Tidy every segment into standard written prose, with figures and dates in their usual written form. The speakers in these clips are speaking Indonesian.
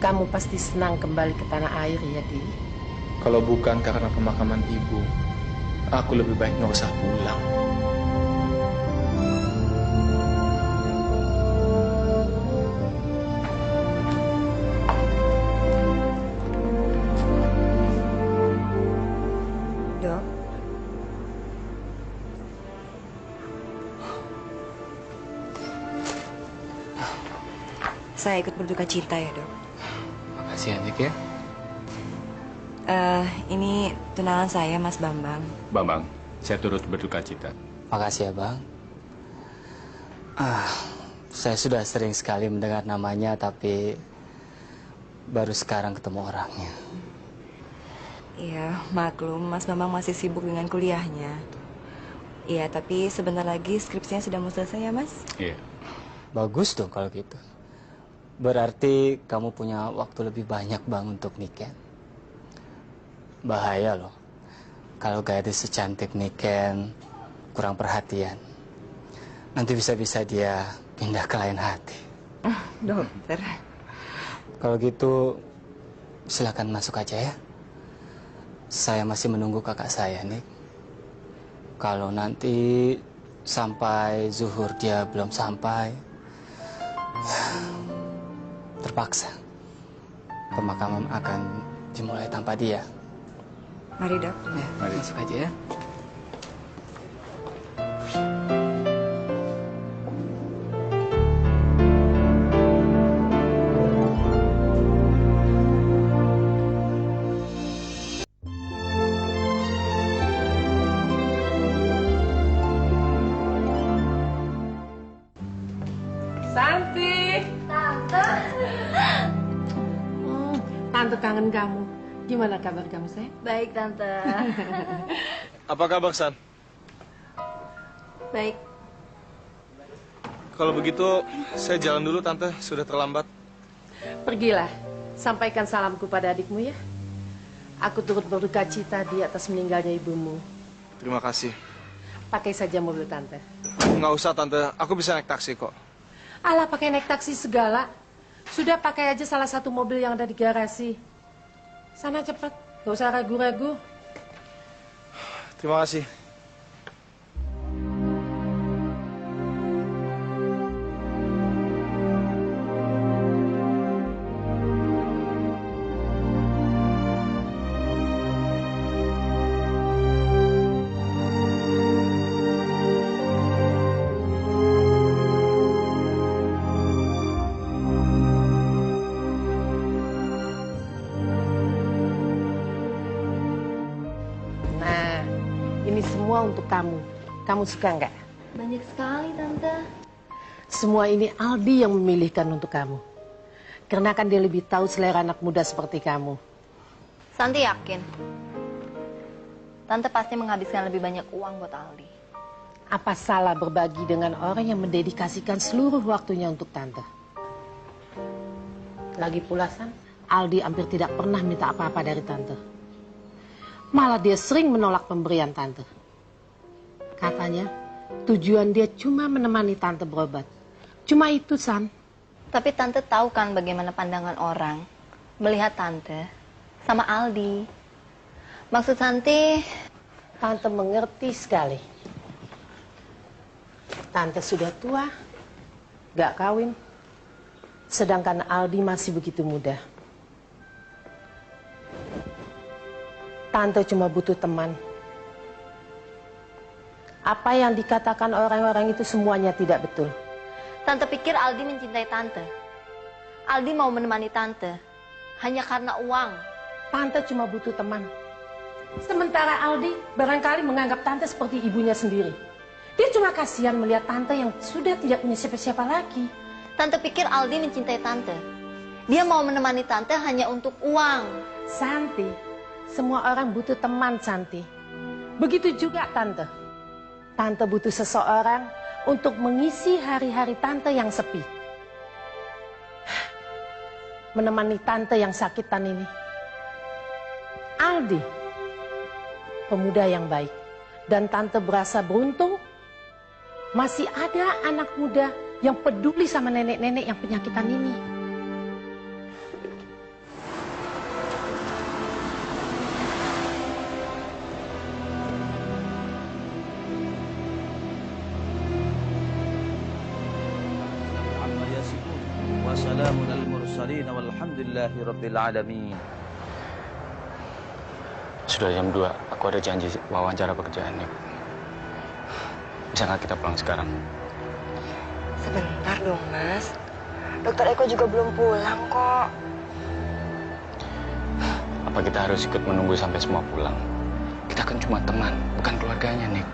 Kamu pasti senang kembali ke tanah air ya, Di? Kalau bukan karena pemakaman ibu, aku lebih baik nggak usah pulang. Dok, saya ikut berduka cita ya, Dok. Makasih Andik ya. Ini tunangan saya, Mas Bambang. Bambang, saya turut berduka cita. Makasih ya Bang. Saya sudah sering sekali mendengar namanya, tapi baru sekarang ketemu orangnya. Iya, maklum Mas Bambang masih sibuk dengan kuliahnya. Iya, tapi sebentar lagi skripsinya sudah mau selesai ya, Mas? Iya. Bagus dong kalau gitu. Berarti kamu punya waktu lebih banyak Bang untuk Niken. Bahaya loh kalau gadis secantik Niken kurang perhatian. Nanti bisa-bisa dia pindah ke lain hati. Dokter. Kalau gitu silakan masuk aja ya. Saya masih menunggu kakak saya nih. Kalau nanti sampai zuhur dia belum sampai, terpaksa pemakaman akan dimulai tanpa dia. Mari, Dok. Ya, Mari. masuk aja ya. Santi! Tante. Tante kangen kamu. Gimana kabar kamu, sayang? Baik, Tante. Apa kabar San? Baik. Kalau begitu saya jalan dulu Tante, sudah terlambat. Pergilah, sampaikan salamku pada adikmu ya. Aku turut berduka cita di atas meninggalnya ibumu. Terima kasih. Pakai saja mobil Tante. Nggak usah Tante, aku bisa naik taksi kok. Alah, pakai naik taksi segala. Sudah pakai aja salah satu mobil yang ada di garasi. Sana cepat, gak usah ragu-ragu. Terima kasih. Nah, ini semua untuk kamu. Kamu suka nggak? Banyak sekali, Tante. Semua ini Aldi yang memilihkan untuk kamu. Karena kan dia lebih tahu selera anak muda seperti kamu. Santi yakin Tante pasti menghabiskan lebih banyak uang buat Aldi. Apa salah berbagi dengan orang yang mendedikasikan seluruh waktunya untuk Tante? Lagi pula, San, Aldi hampir tidak pernah minta apa-apa dari Tante. Malah dia sering menolak pemberian Tante. Katanya, tujuan dia cuma menemani Tante berobat. Cuma itu, San. Tapi Tante tahu kan bagaimana pandangan orang melihat Tante sama Aldi. Maksud Santi, Tante mengerti sekali. Tante sudah tua, gak kawin. Sedangkan Aldi masih begitu muda. Tante cuma butuh teman. Apa yang dikatakan orang-orang itu semuanya tidak betul. Tante pikir Aldi mencintai Tante. Aldi mau menemani Tante hanya karena uang. Tante cuma butuh teman. Sementara Aldi barangkali menganggap Tante seperti ibunya sendiri. Dia cuma kasihan melihat Tante yang sudah tidak punya siapa-siapa lagi. Tante pikir Aldi mencintai Tante. Dia mau menemani Tante hanya untuk uang. Santi, semua orang butuh teman, Santi. Begitu juga Tante. Tante butuh seseorang untuk mengisi hari-hari Tante yang sepi. Menemani Tante yang sakitan ini. Aldi, pemuda yang baik. Dan Tante berasa beruntung masih ada anak muda yang peduli sama nenek-nenek yang penyakitan ini. وسلام على المرسلين والحمد لله رب العالمين. Sudah jam 2, aku ada janji wawancara pekerjaan nih. Bisa nggak kita pulang sekarang? Sebentar dong, Mas. Dokter Eko juga belum pulang kok. Apa kita harus ikut menunggu sampai semua pulang? Kita kan cuma teman, bukan keluarganya, Nick.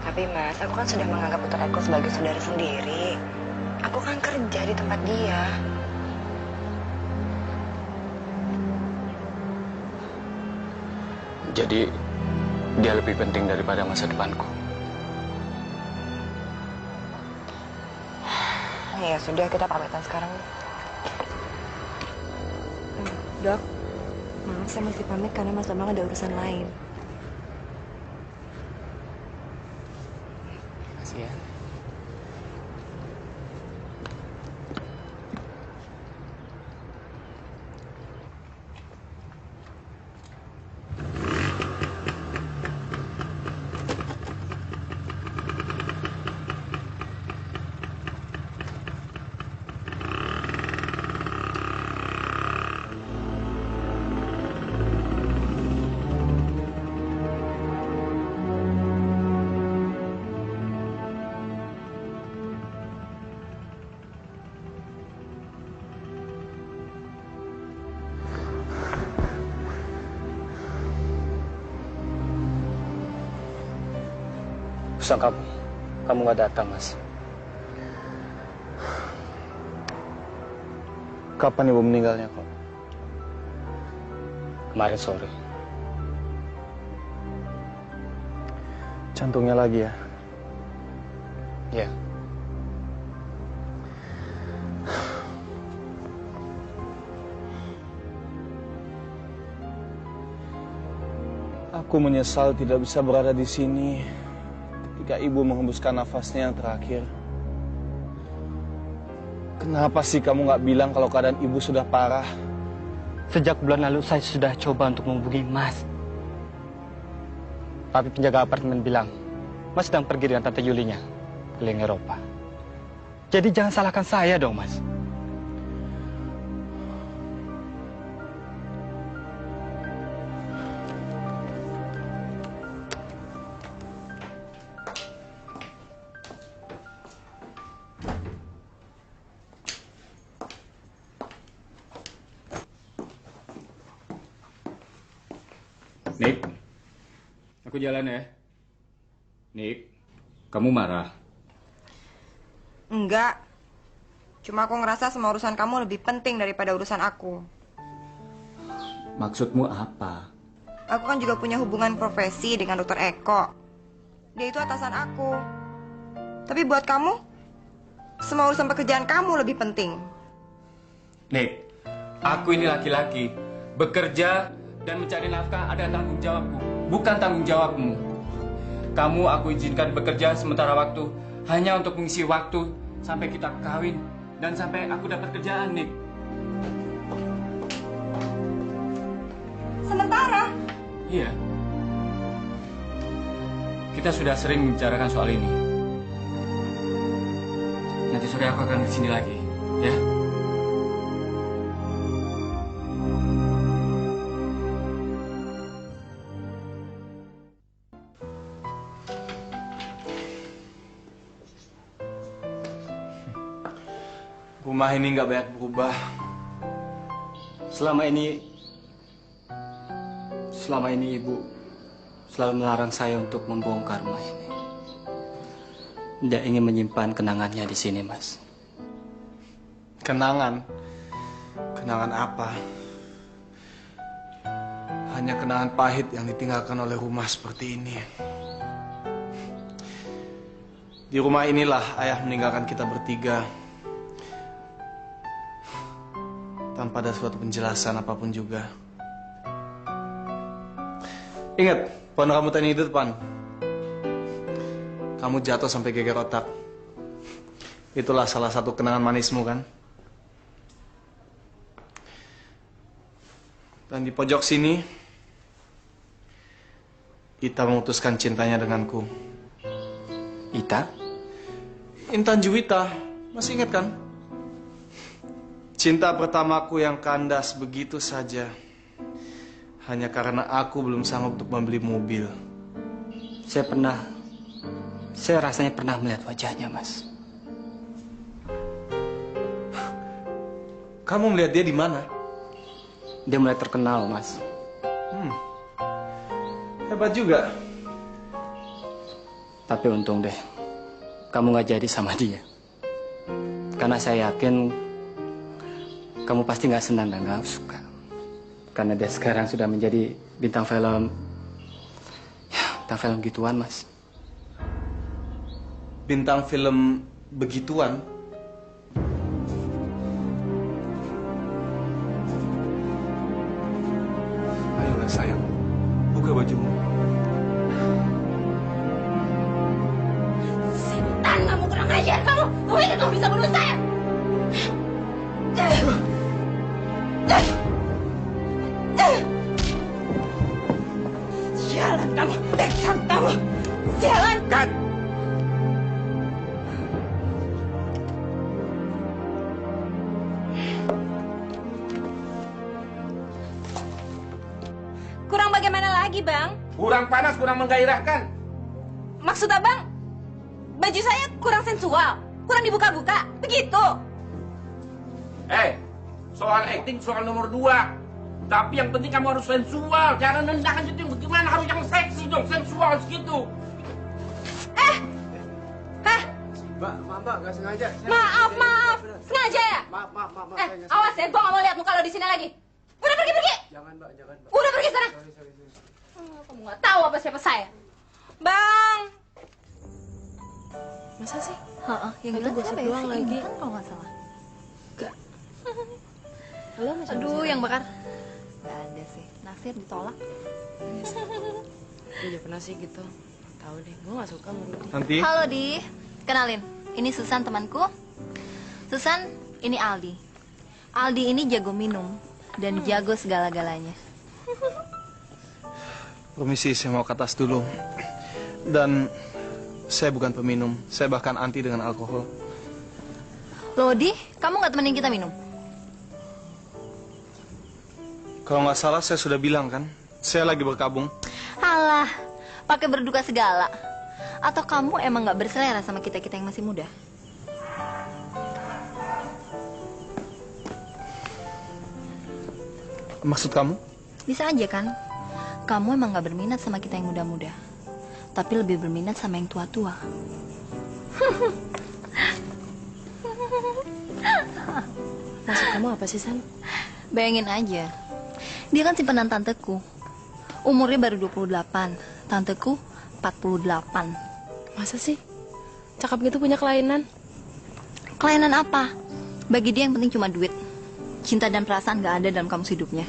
Tapi Mas, aku kan sudah menganggap Dokter Eko sebagai saudara sendiri. Aku kan kerja di tempat dia. Jadi, dia lebih penting daripada masa depanku. Ya sudah, kita pamitan sekarang. Dok, maaf saya mesti pamit karena Mas Bambang ada urusan lain. Makasih ya. Usah kamu nggak datang, Mas. Kapan ibu meninggalnya kok? Kemarin sore. Jantungnya lagi ya? Ya. Aku menyesal tidak bisa berada di sini ketika ibu menghembuskan nafasnya yang terakhir. Kenapa sih kamu nggak bilang kalau keadaan ibu sudah parah? Sejak bulan lalu saya sudah coba untuk menghubungi Mas. Tapi penjaga apartemen bilang, Mas sedang pergi dengan Tante Yulinya keliling Eropa. Jadi jangan salahkan saya dong, Mas. Nick, aku jalan ya. Nick, kamu marah? Enggak. Cuma aku ngerasa semua urusan kamu lebih penting daripada urusan aku. Maksudmu apa? Aku kan juga punya hubungan profesi dengan Dokter Eko. Dia itu atasan aku. Tapi buat kamu, semua urusan pekerjaan kamu lebih penting. Nick, aku ini laki-laki. Bekerja dan mencari nafkah ada tanggung jawabku, bukan tanggung jawabmu. Kamu aku izinkan bekerja sementara waktu hanya untuk mengisi waktu sampai kita kawin dan sampai aku dapat kerjaan, Nick. Sementara? Iya. Kita sudah sering membicarakan soal ini. Nanti sore aku akan kesini lagi, ya? Rumah ini nggak banyak berubah. Selama ini Ibu selalu melarang saya untuk membongkar rumah ini. Tidak ingin menyimpan kenangannya di sini, Mas. Kenangan? Kenangan apa? Hanya kenangan pahit yang ditinggalkan oleh rumah seperti ini. Di rumah inilah ayah meninggalkan kita bertiga. Tanpa ada suatu penjelasan apapun juga. Ingat, pohon rambutan itu, Pan. Kamu jatuh sampai geger otak. Itulah salah satu kenangan manismu, kan? Dan di pojok sini, Ita memutuskan cintanya denganku. Ita? Intan Juwita, masih ingat kan? Cinta pertamaku yang kandas begitu saja. Hanya karena aku belum sanggup untuk membeli mobil. Saya rasanya pernah melihat wajahnya, Mas. Kamu melihat dia di mana? Dia mulai terkenal, Mas. Hebat juga. Tapi untung deh, kamu nggak jadi sama dia. Karena saya yakin kamu pasti nggak senang dan nggak suka. Karena dia sekarang sudah menjadi bintang film, ya, bintang film gituan, Mas. Bintang film begituan? Ayolah sayang, buka bajumu. Setan, kamu kurang ajar kamu. Kamu ini kamu bisa bunuh saya. Jalan kamu, tekan kamu. Jalan. Kat! Kurang bagaimana lagi, Bang? Kurang panas, kurang menggairahkan. Maksud Abang, baju saya kurang sensual, kurang dibuka-buka, begitu? Soal acting soal nomor 2. Tapi yang penting kamu harus sensual. Jangan nendang aja tuh bagaimana, harus yang seksi dong, sensual segitu. Mbak, nggak sengaja. Maaf, sengaja ya? Maaf. Awas ya, gua nggak mau lihat muka lo di sini lagi. Udah pergi. Jangan, Mbak. Udah pergi sana. Sorry. Kamu nggak tahu apa siapa saya. Bang. Masa sih? Yang Itu bilang gosip siapa ya? doang Si lagi. Intan kalau nggak salah. Halo, Mas. Aduh, yang bakar. Gak ada sih. Naksir ditolak. Gue udah pernah sih gitu. Tahu deh, gue gak suka sama Rudy. Nanti Halo, Di. Kenalin, ini Susan temanku. Susan, ini Aldi. Aldi ini jago minum dan jago segala-galanya. permisi, saya mau ke atas dulu. Dan saya bukan peminum, saya bahkan anti dengan alkohol. Loh, Di, kamu nggak temenin kita minum? Kalau nggak salah saya sudah bilang kan, saya lagi berkabung. Halah, pakai berduka segala. Atau kamu emang nggak berselera sama kita-kita yang masih muda? Maksud kamu? Bisa aja kan? Kamu emang nggak berminat sama kita yang muda-muda, tapi lebih berminat sama yang tua-tua. Maksud kamu apa sih, San? Bayangin aja, dia kan simpanan tanteku. Umurnya baru 28, tanteku 48. Masa sih? Cakep gitu punya kelainan? Kelainan apa? Bagi dia yang penting cuma duit. Cinta dan perasaan gak ada dalam kamus hidupnya.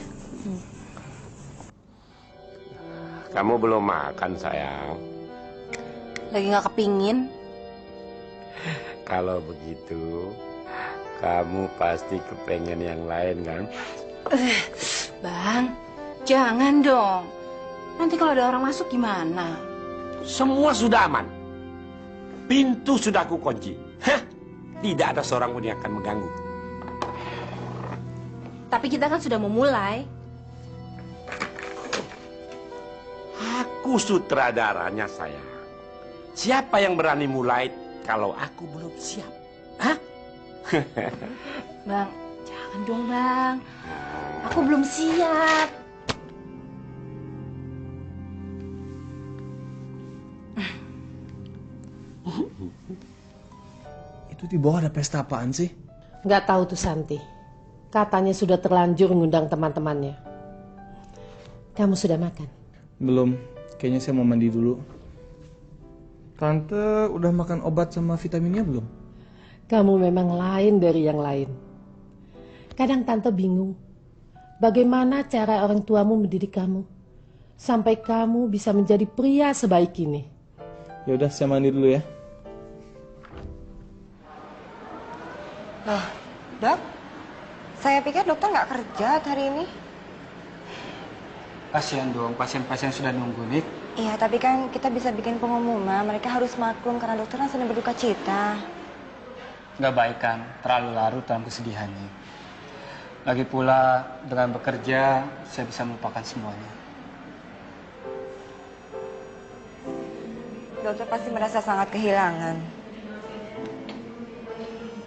Kamu belum makan, sayang. Lagi gak kepingin? Kalau begitu, kamu pasti kepengen yang lain, kan? Bang, jangan dong. Nanti kalau ada orang masuk gimana? Semua sudah aman. Pintu sudah aku kunci. Tidak ada seorang pun yang akan mengganggu. Tapi kita kan sudah memulai. Aku sutradaranya, sayang. Siapa yang berani mulai kalau aku belum siap? Hah? Bang, jangan dong, Bang. Aku belum siap. Itu di bawah ada pesta apaan sih? Nggak tahu tuh Santi. Katanya sudah terlanjur ngundang teman-temannya. Kamu sudah makan? Belum, kayaknya saya mau mandi dulu. Tante udah makan obat sama vitaminnya belum? Kamu memang lain dari yang lain. Kadang Tante bingung. Bagaimana cara orang tuamu mendidik kamu? Sampai kamu bisa menjadi pria sebaik ini. Ya udah, saya mandi dulu ya. Loh, Dok? Saya pikir dokter nggak kerja hari ini. Kasihan dong, pasien-pasien sudah nunggu, Nik. Iya, tapi kan kita bisa bikin pengumuman. Mereka harus maklum karena dokter kan sedang berduka cita. Nggak baik kan, terlalu larut dalam kesedihan, Nik. Lagi pula dengan bekerja, saya bisa melupakan semuanya. Dokter pasti merasa sangat kehilangan.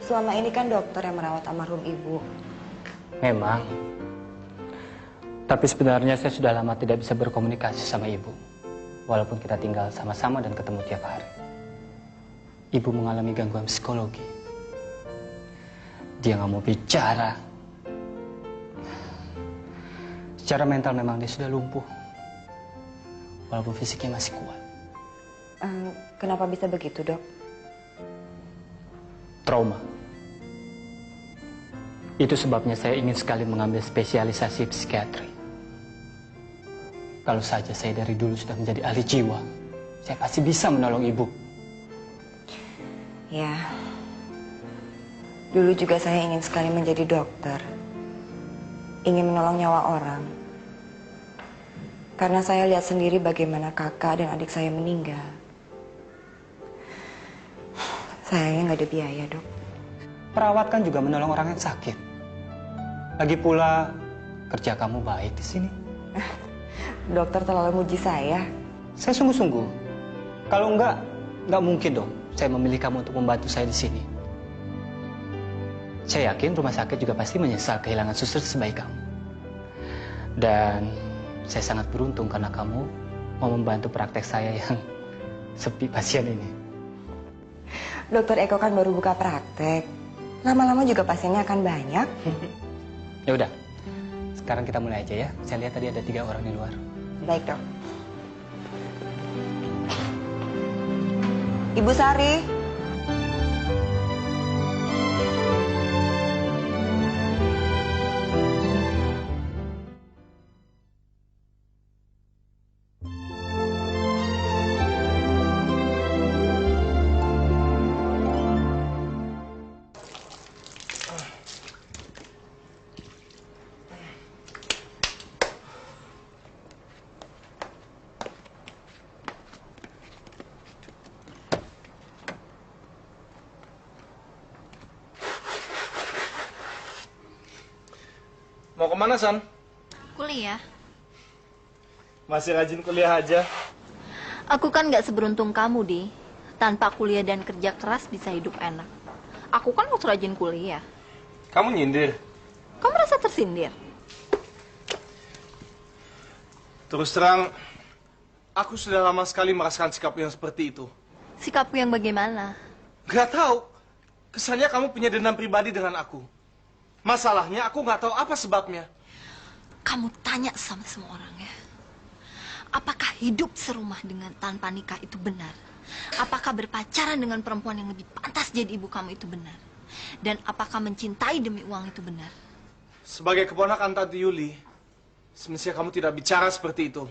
Selama ini kan dokter yang merawat almarhum ibu. Memang. Tapi sebenarnya saya sudah lama tidak bisa berkomunikasi sama ibu. Walaupun kita tinggal sama-sama dan ketemu tiap hari. Ibu mengalami gangguan psikologi. Dia nggak mau bicara. Secara mental memang dia sudah lumpuh. Walaupun fisiknya masih kuat. Kenapa bisa begitu, Dok? Trauma. Itu sebabnya saya ingin sekali mengambil spesialisasi psikiatri. Kalau saja saya dari dulu sudah menjadi ahli jiwa, saya pasti bisa menolong ibu. Ya. Dulu juga saya ingin sekali menjadi dokter. Ingin menolong nyawa orang. Karena saya lihat sendiri bagaimana kakak dan adik saya meninggal. Sayangnya nggak ada biaya, Dok. Perawat kan juga menolong orang yang sakit. Lagi pula, kerja kamu baik di sini. Dokter terlalu muji saya. Saya sungguh-sungguh. Kalau enggak mungkin dong saya memilih kamu untuk membantu saya di sini. Saya yakin rumah sakit juga pasti menyesal kehilangan suster sebaik kamu. Dan saya sangat beruntung karena kamu mau membantu praktek saya yang sepi pasien ini. Dokter Eko kan baru buka praktek. Lama-lama juga pasiennya akan banyak. Ya udah, sekarang kita mulai aja ya. Saya lihat tadi ada 3 orang di luar. Baik, Dok. Ibu Sari. Mau kemana, San? Kuliah. Masih rajin kuliah aja. Aku kan nggak seberuntung kamu, Di. Tanpa kuliah dan kerja keras bisa hidup enak. Aku kan harus rajin kuliah. Kamu nyindir? Kamu merasa tersindir? Terus terang, aku sudah lama sekali merasakan sikapmu yang seperti itu. Sikapku yang bagaimana? Gak tahu. Kesannya kamu punya dendam pribadi dengan aku. Masalahnya aku nggak tahu apa sebabnya. Kamu tanya sama semua orang ya. Apakah hidup serumah dengan tanpa nikah itu benar? Apakah berpacaran dengan perempuan yang lebih pantas jadi ibu kamu itu benar? Dan apakah mencintai demi uang itu benar? Sebagai keponakan Tante Yuli, semestinya kamu tidak bicara seperti itu.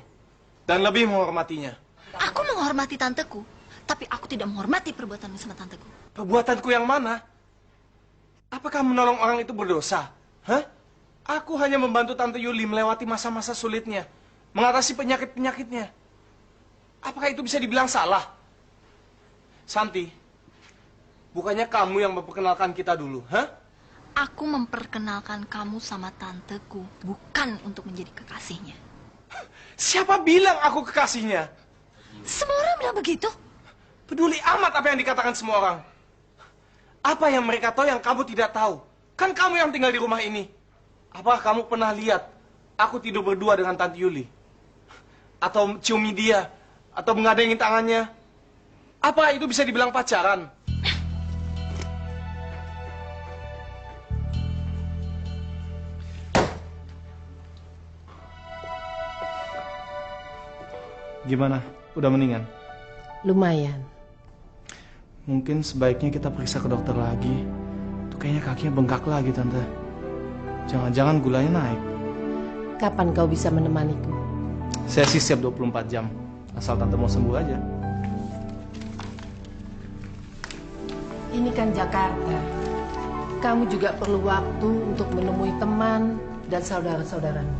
Dan lebih menghormatinya. Aku menghormati tanteku, tapi aku tidak menghormati perbuatanmu sama tanteku. Perbuatanku yang mana? Apakah menolong orang itu berdosa? Hah? Aku hanya membantu Tante Yuli melewati masa-masa sulitnya. Mengatasi penyakit-penyakitnya. Apakah itu bisa dibilang salah? Santi, bukannya kamu yang memperkenalkan kita dulu, hah? Aku memperkenalkan kamu sama tanteku, bukan untuk menjadi kekasihnya. Siapa bilang aku kekasihnya? Semua orang bilang begitu. Peduli amat apa yang dikatakan semua orang. Apa yang mereka tahu yang kamu tidak tahu? Kan kamu yang tinggal di rumah ini. Apakah kamu pernah lihat aku tidur berdua dengan Tante Yuli? Atau ciumi dia? Atau mengadengin tangannya? Apa itu bisa dibilang pacaran? Gimana? Udah mendingan? Lumayan. Mungkin sebaiknya kita periksa ke dokter lagi. Tuh kayaknya kakinya bengkak lagi, Tante. Jangan-jangan gulanya naik. Kapan kau bisa menemaniku? Saya sih siap 24 jam. Asal Tante mau sembuh aja. Ini kan Jakarta. Kamu juga perlu waktu untuk menemui teman dan saudara-saudaramu.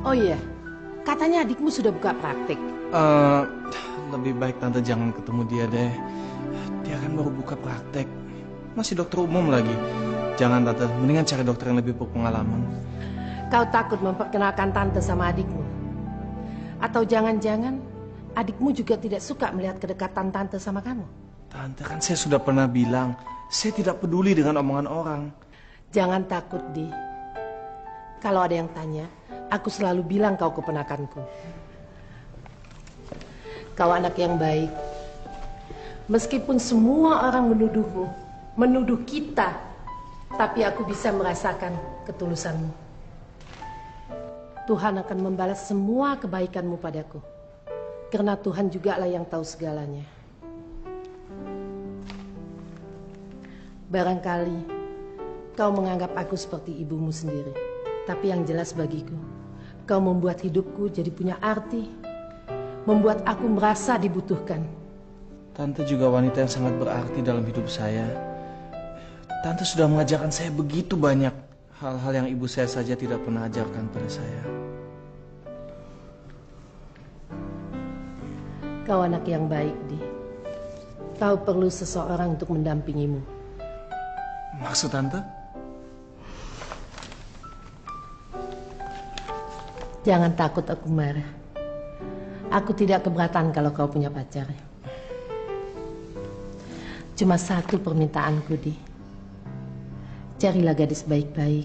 Oh iya, katanya adikmu sudah buka praktik. Lebih baik Tante jangan ketemu dia deh. Dia kan baru buka praktek. Masih dokter umum lagi. Jangan Tante, mendingan cari dokter yang lebih berpengalaman. Kau takut memperkenalkan Tante sama adikmu? Atau jangan-jangan adikmu juga tidak suka melihat kedekatan Tante sama kamu? Tante, kan saya sudah pernah bilang, saya tidak peduli dengan omongan orang. Jangan takut, Di. Kalau ada yang tanya, aku selalu bilang kau keponakanku. Kau anak yang baik. Meskipun semua orang menuduhmu, menuduh kita, tapi aku bisa merasakan ketulusanmu. Tuhan akan membalas semua kebaikanmu padaku. Karena Tuhan juga lah yang tahu segalanya. Barangkali kau menganggap aku seperti ibumu sendiri. Tapi yang jelas bagiku, kau membuat hidupku jadi punya arti. Membuat aku merasa dibutuhkan. Tante juga wanita yang sangat berarti dalam hidup saya. Tante sudah mengajarkan saya begitu banyak hal-hal yang ibu saya saja tidak pernah ajarkan pada saya. Kau anak yang baik, Di. Kau perlu seseorang untuk mendampingimu. Maksud Tante? Jangan takut aku marah. Aku tidak keberatan kalau kau punya pacar. Cuma satu permintaanku, Di. Carilah gadis baik-baik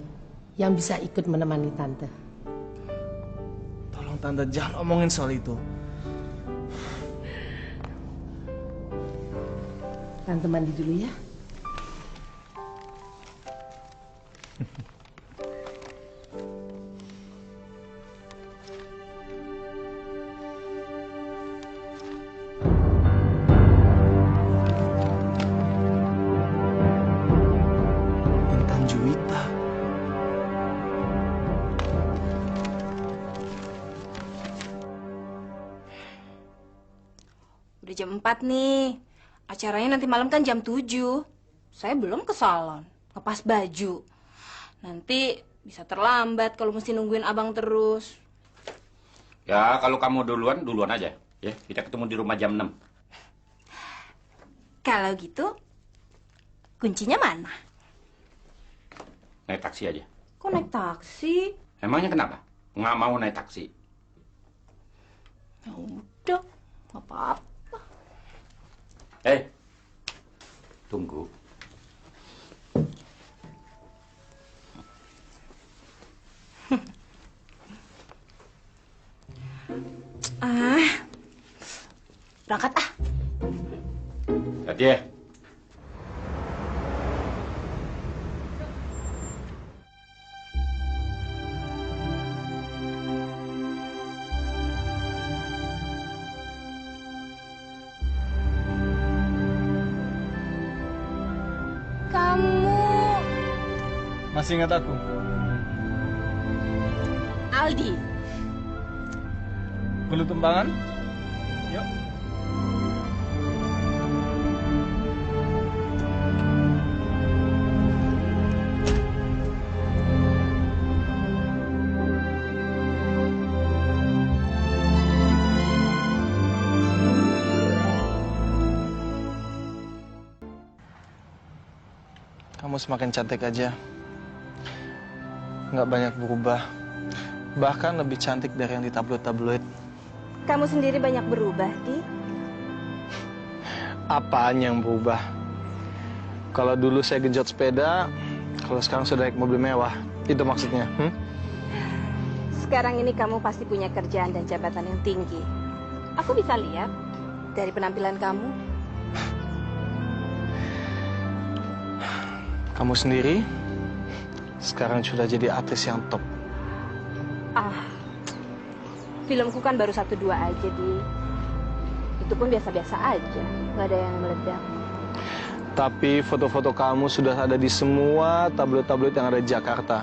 yang bisa ikut menemani Tante. Tolong Tante, jangan omongin soal itu. Tante mandi dulu ya. Intan Juwita. Udah jam 4 nih. Acaranya nanti malam kan jam 7. Saya belum ke salon, ngepas baju. Nanti bisa terlambat kalau mesti nungguin abang terus. Ya, kalau kamu duluan aja. Ya, kita ketemu di rumah jam 6. Kalau gitu, kuncinya mana? Naik taksi aja. Kok naik taksi? Emangnya kenapa? Nggak mau naik taksi? Ya udah, nggak apa-apa. Tunggu. Berangkat ah. Hati ya. Masih ingat aku? Aldi. Perlu tumpangan? Yuk. Kamu semakin cantik aja. Nggak banyak berubah. Bahkan lebih cantik dari yang di tabloid-tabloid. Kamu sendiri banyak berubah, Di. Apaan yang berubah? Kalau dulu saya genjot sepeda, kalau sekarang sudah naik mobil mewah. Itu maksudnya, Sekarang ini kamu pasti punya kerjaan dan jabatan yang tinggi. Aku bisa lihat dari penampilan kamu. Kamu sendiri sekarang sudah jadi artis yang top. Filmku kan baru 1-2 aja, Di. Itu pun biasa-biasa aja, nggak ada yang meledak. Tapi foto-foto kamu sudah ada di semua tabloid-tabloid yang ada di Jakarta,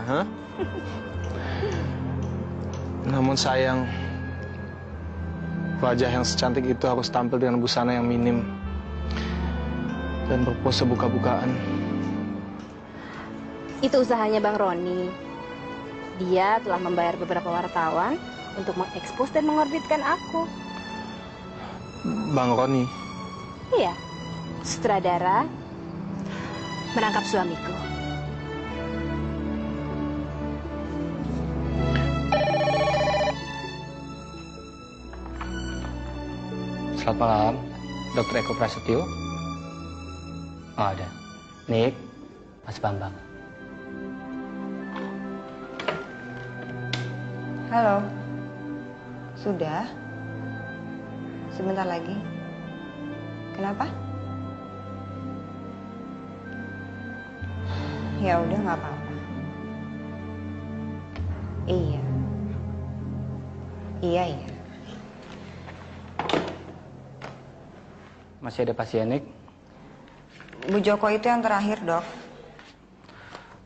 Namun sayang, wajah yang secantik itu harus tampil dengan busana yang minim dan berpose buka-bukaan. Itu usahanya Bang Roni. Dia telah membayar beberapa wartawan untuk mengekspos dan mengorbitkan aku. Bang Roni? Iya, sutradara menangkap suamiku. Selamat malam, Dr. Eko Prasetyo. Oh, ada. Nick, Mas Bambang. Halo. Sudah? Sebentar lagi. Kenapa? Ya udah, nggak apa-apa. Iya. Iya. Masih ada pasien, Nick? Bu Joko itu yang terakhir, Dok.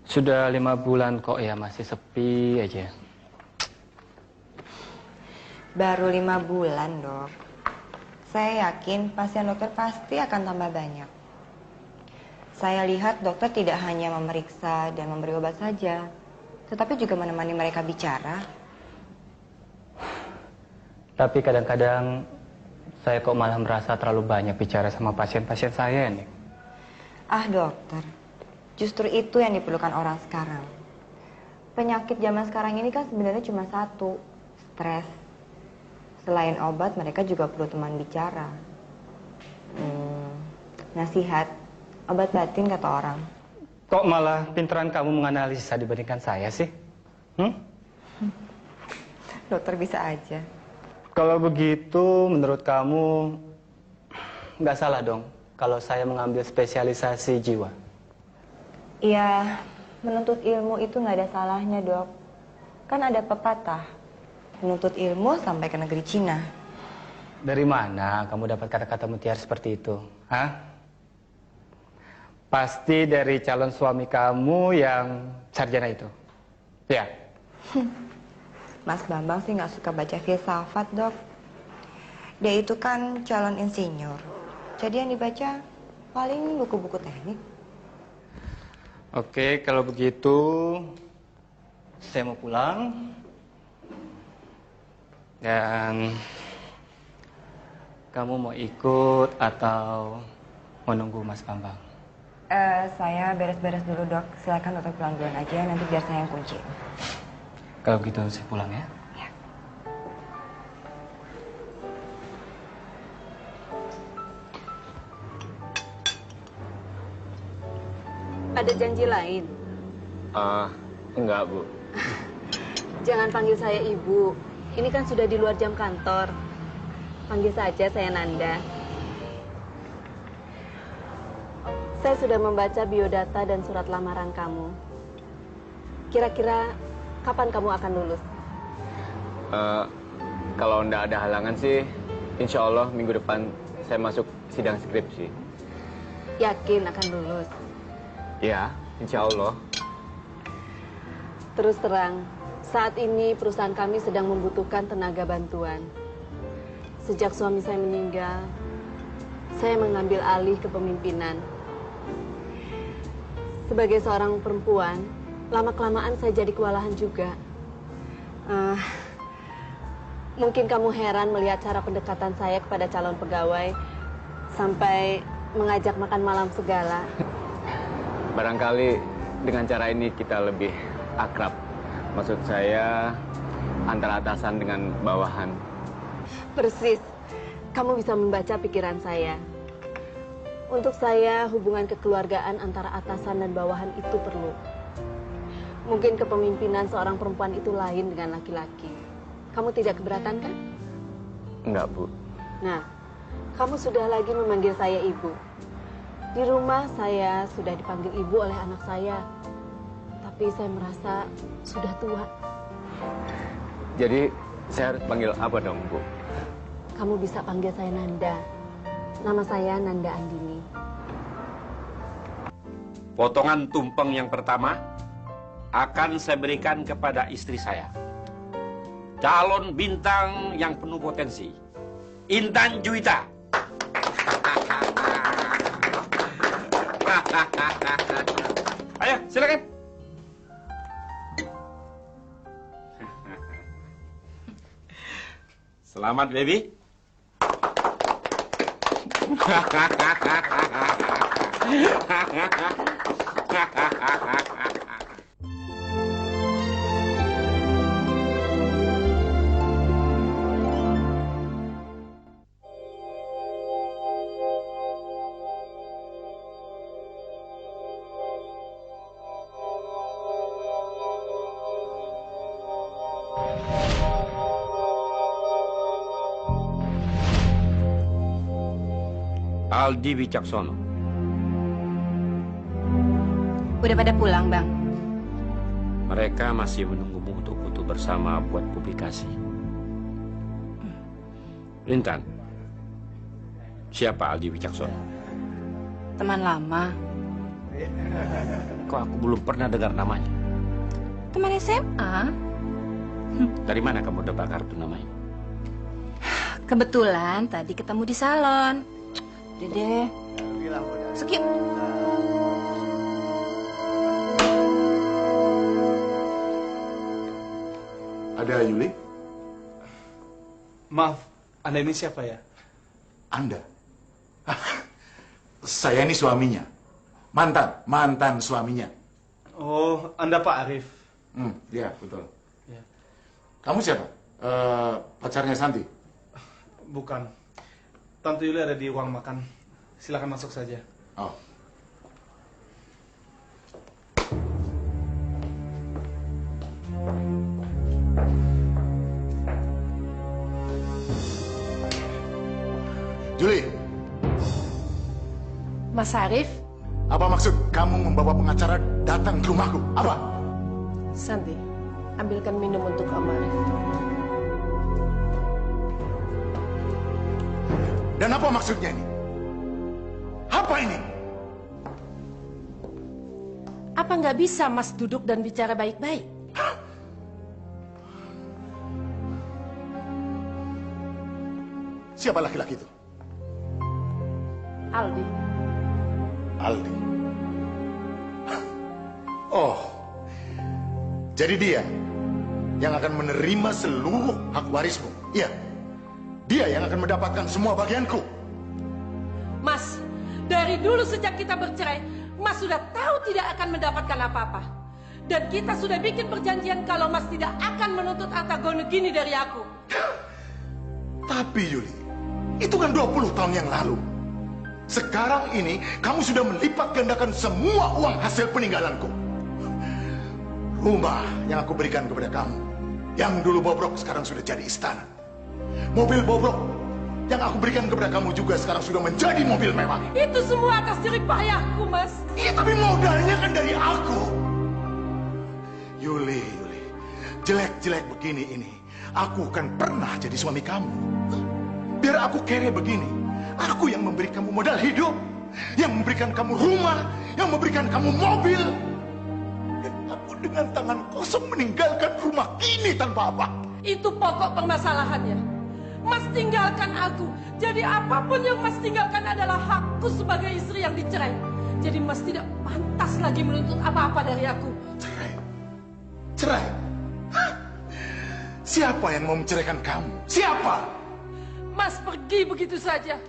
Sudah 5 bulan kok ya, masih sepi aja. Baru 5 bulan, Dok. Saya yakin pasien dokter pasti akan tambah banyak. Saya lihat dokter tidak hanya memeriksa dan memberi obat saja, tetapi juga menemani mereka bicara. Tapi kadang-kadang saya kok malah merasa terlalu banyak bicara sama pasien-pasien saya, Nick. Ah, dokter. Justru itu yang diperlukan orang sekarang. Penyakit zaman sekarang ini kan sebenarnya cuma satu, stres. Selain obat, mereka juga perlu teman bicara. Nasihat, obat batin kata orang. Kok malah pinteran kamu menganalisa dibandingkan saya sih? Dokter bisa aja. Kalau begitu, menurut kamu nggak salah dong kalau saya mengambil spesialisasi jiwa? Iya, menuntut ilmu itu nggak ada salahnya, Dok. Kan ada pepatah, menuntut ilmu sampai ke negeri Cina. Dari mana kamu dapat kata-kata mutiara seperti itu? Hah? Pasti dari calon suami kamu yang sarjana itu. Ya? Mas Bambang sih nggak suka baca filsafat, Dok. Dia itu kan calon insinyur. Jadi yang dibaca paling buku-buku teknik. Oke, kalau begitu saya mau pulang. Dan kamu mau ikut atau mau nunggu Mas Bambang? Saya beres-beres dulu, Dok. Silakan dokter pulang duluan aja, nanti biar saya yang kunci. Kalau begitu saya pulang ya. Ya. Ada janji lain? Enggak, Bu. Jangan panggil saya ibu. Ini kan sudah di luar jam kantor. Panggil saja saya Nanda. Saya sudah membaca biodata dan surat lamaran kamu. Kira-kira kapan kamu akan lulus? Kalau enggak ada halangan sih, insya Allah minggu depan saya masuk sidang skripsi. Yakin akan lulus? Ya, insya Allah. Terus terang, saat ini perusahaan kami sedang membutuhkan tenaga bantuan. Sejak suami saya meninggal, saya mengambil alih kepemimpinan. Sebagai seorang perempuan, lama-kelamaan saya jadi kewalahan juga. Mungkin kamu heran melihat cara pendekatan saya kepada calon pegawai, sampai mengajak makan malam segala. Barangkali dengan cara ini kita lebih akrab. Maksud saya antara atasan dengan bawahan. Persis, kamu bisa membaca pikiran saya. Untuk saya, hubungan kekeluargaan antara atasan dan bawahan itu perlu. Mungkin kepemimpinan seorang perempuan itu lain dengan laki-laki. Kamu tidak keberatan kan? Enggak, Bu. Nah, kamu sudah lagi memanggil saya ibu. Di rumah saya sudah dipanggil ibu oleh anak saya. Tapi saya merasa sudah tua. Jadi saya harus panggil apa dong, Bu? Kamu bisa panggil saya Nanda. Nama saya Nanda Andini. Potongan tumpeng yang pertama akan saya berikan kepada istri saya. Calon bintang yang penuh potensi, Intan Juwita. Ayo, silakan. Selamat, baby. Aldi Wicaksono. Udah pada pulang, Bang? Mereka masih menunggumu untuk foto bersama buat publikasi. Intan, siapa Aldi Wicaksono? Teman lama. Kok aku belum pernah dengar namanya? Teman SMA. Dari mana kamu dapat kartu namanya? Kebetulan tadi ketemu di salon. Dede. Skip. Ada Yuli? Maaf, Anda ini siapa ya? Anda? Saya ini suaminya. Mantan suaminya. Oh, Anda Pak Arif. Iya, betul. Ya. Kamu siapa? Pacarnya Santi? Bukan. Tante Yuli ada di ruang makan. Silakan masuk saja. Oh. Juli, Mas Arif, apa maksud kamu membawa pengacara datang ke rumahku? Apa? Santi, ambilkan minum untuk Om Arif. Dan apa maksudnya ini? Apa ini? Apa nggak bisa Mas duduk dan bicara baik-baik? Siapa laki-laki itu? Aldi. Aldi. Oh, jadi dia yang akan menerima seluruh hak warismu. Iya, dia yang akan mendapatkan semua bagianku. Mas, dari dulu sejak kita bercerai, Mas sudah tahu tidak akan mendapatkan apa-apa. Dan kita sudah bikin perjanjian kalau Mas tidak akan menuntut harta gono gini dari aku. Tapi Yuli, itu kan 20 tahun yang lalu. Sekarang ini kamu sudah melipat gandakan semua uang hasil peninggalanku. Rumah yang aku berikan kepada kamu, yang dulu bobrok sekarang sudah jadi istana. Mobil bobrok yang aku berikan kepada kamu juga sekarang sudah menjadi mobil mewah. Itu semua atas jerih payahku, Mas. Iya, tapi modalnya kan dari aku. Yuli, jelek-jelek begini ini, aku kan pernah jadi suami kamu. Biar aku kere begini, aku yang memberi kamu modal hidup, yang memberikan kamu rumah, yang memberikan kamu mobil. Dan aku dengan tangan kosong meninggalkan rumah ini tanpa apa. Itu pokok permasalahannya. Mas tinggalkan aku. Jadi apapun yang Mas tinggalkan adalah hakku sebagai istri yang dicerai. Jadi Mas tidak pantas lagi menuntut apa-apa dari aku. Cerai? Hah? Siapa yang mau menceraikan kamu? Siapa? Mas pergi begitu saja.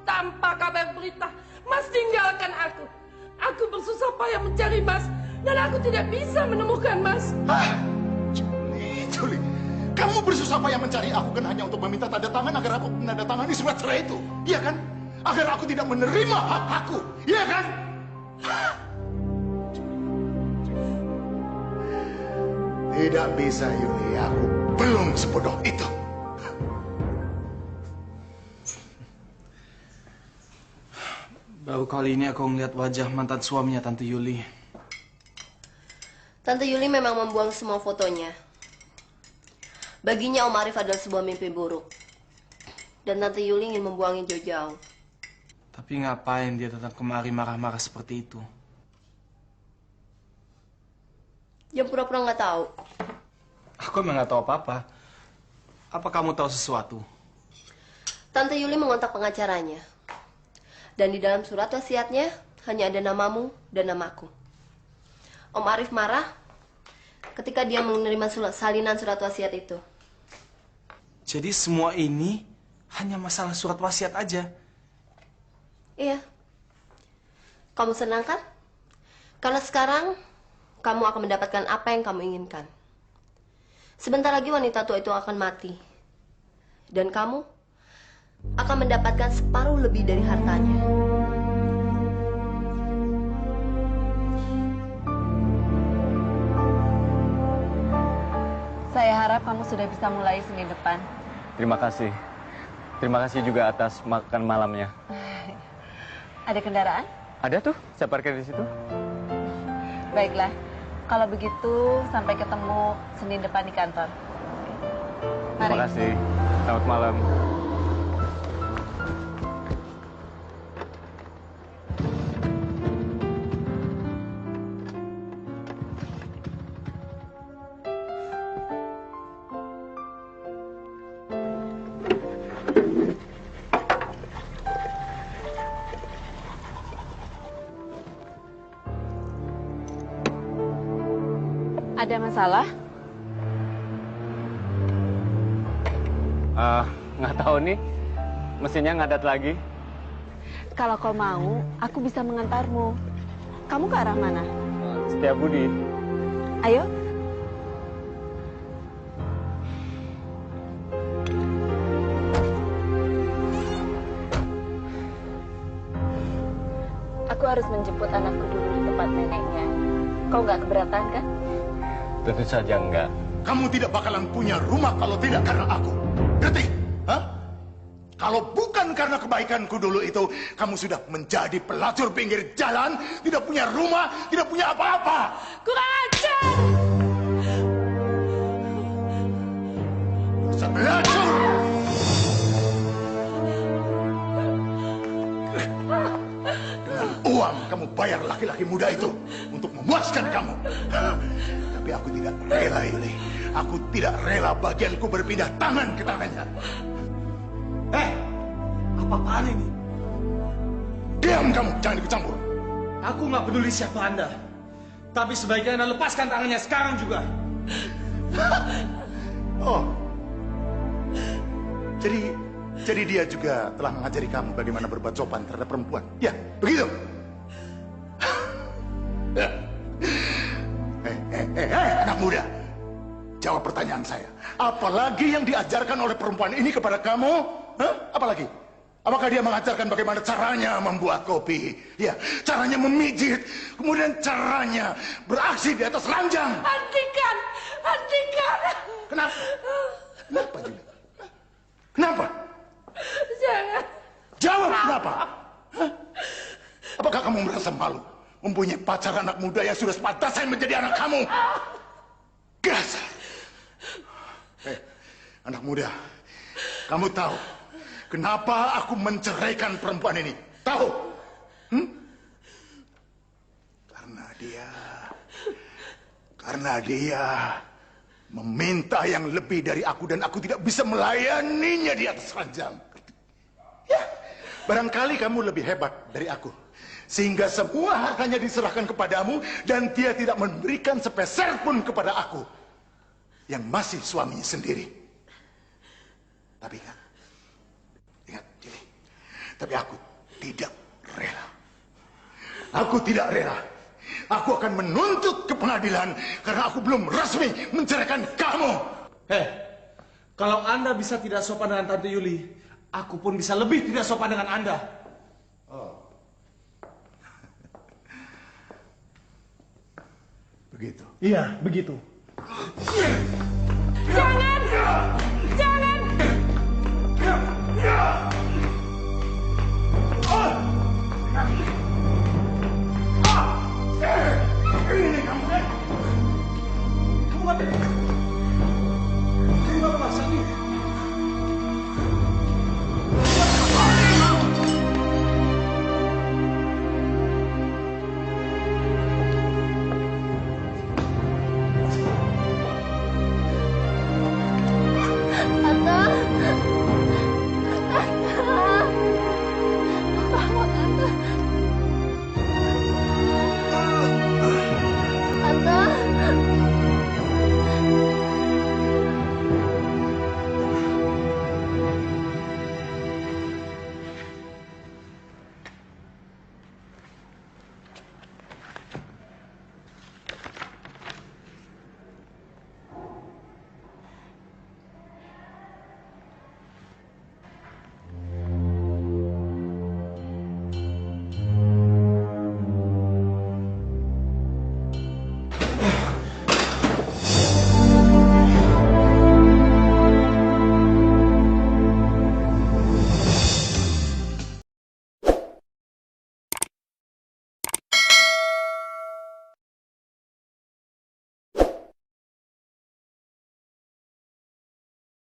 Tanpa kabar berita. Mas tinggalkan aku. Aku bersusah payah mencari Mas. Dan aku tidak bisa menemukan Mas. Hah? Juli, kamu bersusah payah mencari aku kan hanya untuk meminta tanda tangan agar aku menandatangani surat cerai itu. Iya kan? Agar aku tidak menerima hak aku. Iya kan? Hah? Tidak bisa, Yuli. Aku belum sebodoh itu. Baru kali ini aku ngeliat wajah mantan suaminya Tante Yuli. Tante Yuli memang membuang semua fotonya. Baginya Om Arif adalah sebuah mimpi buruk. Dan Tante Yuli ingin membuangnya jauh-jauh. Tapi ngapain dia datang kemari marah-marah seperti itu? Dia pura-pura nggak tahu. Aku emang nggak tahu apa-apa. Apa kamu tahu sesuatu? Tante Yuli mengontak pengacaranya. Dan di dalam surat wasiatnya hanya ada namamu dan namaku. Om Arif marah ketika dia menerima salinan surat wasiat itu. Jadi semua ini hanya masalah surat wasiat aja? Iya. Kamu senang kan? Karena sekarang kamu akan mendapatkan apa yang kamu inginkan. Sebentar lagi wanita tua itu akan mati. Dan kamu akan mendapatkan separuh lebih dari hartanya. Saya harap kamu sudah bisa mulai Senin depan. Terima kasih. Terima kasih juga atas makan malamnya. Ada kendaraan? Ada tuh, saya parkir di situ. Baiklah, kalau begitu sampai ketemu Senin depan di kantor. Mari. Terima kasih. Selamat malam. Ada masalah? Nggak tahu nih, mesinnya ngadat lagi. Kalau kau mau, aku bisa mengantarmu. Kamu ke arah mana? Setiabudi. Ayo. Aku harus menjemput anakku dulu di tempat neneknya. Kau nggak keberatan kan? Tentu saja enggak. Kamu tidak bakalan punya rumah kalau tidak karena aku. Ngerti? Hah? Kalau bukan karena kebaikanku dulu itu, kamu sudah menjadi pelacur pinggir jalan, tidak punya rumah, tidak punya apa-apa. Kurang ajar! Dasar pelacur! Dengan uang kamu bayar laki-laki muda itu untuk memuaskan kamu. Tapi aku tidak rela ini. Aku tidak rela bagianku berpindah tangan ke tangannya. Apa-apaan ini? Diam kamu, jangan ikut campur. Aku nggak peduli siapa Anda. Tapi sebaiknya Anda lepaskan tangannya sekarang juga. Oh. Jadi dia juga telah mengajari kamu bagaimana berbuat sopan terhadap perempuan. Ya, begitu. Anak muda. Jawab pertanyaan saya. Apalagi yang diajarkan oleh perempuan ini kepada kamu? Hah? Apalagi? Apakah dia mengajarkan bagaimana caranya membuat kopi? Ya, caranya memijit, kemudian caranya beraksi di atas ranjang. Hentikan! Hentikan! Kenapa? Kenapa, Julia? Kenapa? Jangan! Jawab kenapa? Hah? Apakah kamu merasa malu mempunyai pacar anak muda yang sudah sepantasnya menjadi anak kamu? Gas! Anak muda, kamu tahu kenapa aku menceraikan perempuan ini? Tahu? Karena dia meminta yang lebih dari aku dan aku tidak bisa melayaninya di atas ranjang. Ya, barangkali kamu lebih hebat dari aku. Sehingga semua hartanya diserahkan kepadamu dan dia tidak memberikan sepeser pun kepada aku. Yang masih suaminya sendiri. Tapi ingat, Jimmy. Tapi aku tidak rela. Aku tidak rela. Aku akan menuntut ke pengadilan karena aku belum resmi menceraikan kamu. Kalau Anda bisa tidak sopan dengan Tante Yuli, aku pun bisa lebih tidak sopan dengan Anda. Oh. Begitu. Iya, begitu. Jangan! Jangan!